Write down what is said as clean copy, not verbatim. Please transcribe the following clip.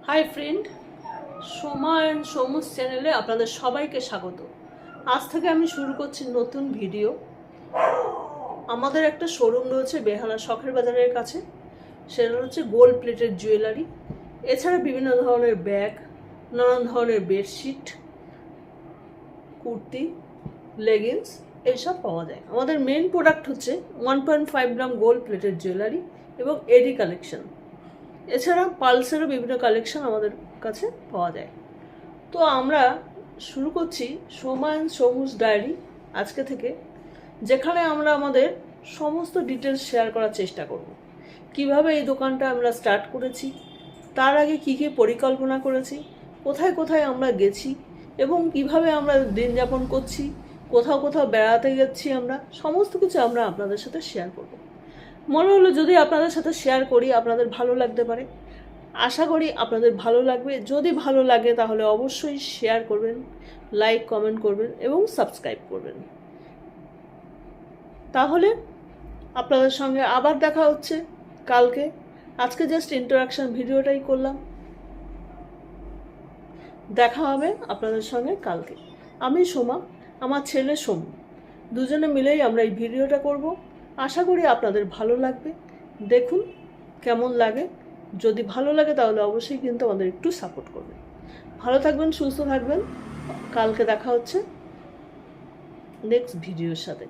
Hi friend, Soma and সোমুস চ্যানেলে আপনাদের সবাইকে স্বাগত। আজ থেকে আমি শুরু করছি নতুন ভিডিও। আমাদের একটা শোরুম রয়েছে বেহালা শখের বাজারের কাছে। সেটা হচ্ছে গোল্ড প্লেটেড জুয়েলারি। এছাড়া বিভিন্ন ধরনের ব্যাগ, নানান ধরনের বেডশিট, কুর্তি, লেগিংস এইসব পাওয়া যায়। আমাদের মেন প্রোডাক্ট হচ্ছে 1.5 গ্রাম গোল্ড প্লেটেড জুয়েলারি এবং এডি কালেকশন। এছাড়া পালসেরও বিভিন্ন কালেকশন আমাদের কাছে পাওয়া যায়। তো আমরা শুরু করছি সোমা অ্যান্ড সোমুস ডায়েরি আজকে থেকে, যেখানে আমরা আমাদের সমস্ত ডিটেলস শেয়ার করার চেষ্টা করব। কিভাবে এই দোকানটা আমরা স্টার্ট করেছি, তার আগে কী কী পরিকল্পনা করেছি, কোথায় কোথায় আমরা গেছি এবং কিভাবে আমরা দিন যাপন করছি, কোথাও কোথাও বেড়াতে যাচ্ছি, আমরা সমস্ত কিছু আমরা আপনাদের সাথে শেয়ার করব। মনে হলো যদি আপনাদের সাথে শেয়ার করি আপনাদের ভালো লাগতে পারে। আশা করি আপনাদের ভালো লাগবে। যদি ভালো লাগে তাহলে অবশ্যই শেয়ার করবেন, লাইক কমেন্ট করবেন এবং সাবস্ক্রাইব করবেন। তাহলে আপনাদের সঙ্গে আবার দেখা হচ্ছে কালকে। আজকে জাস্ট ইন্টারাকশন ভিডিওটাই করলাম। দেখা হবে আপনাদের সঙ্গে কালকে। আমি সোমা, আমার ছেলে সোমু, দুজনে মিলেই আমরা এই ভিডিওটা করব। আশা করি আপনাদের ভালো লাগবে। দেখুন কেমন লাগে। যদি ভালো লাগে তাহলে অবশ্যই কিন্তু আমাদের একটু সাপোর্ট করবেন। ভালো থাকবেন, সুস্থ থাকবেন। কালকে দেখা হচ্ছে নেক্সট ভিডিওর সাথে।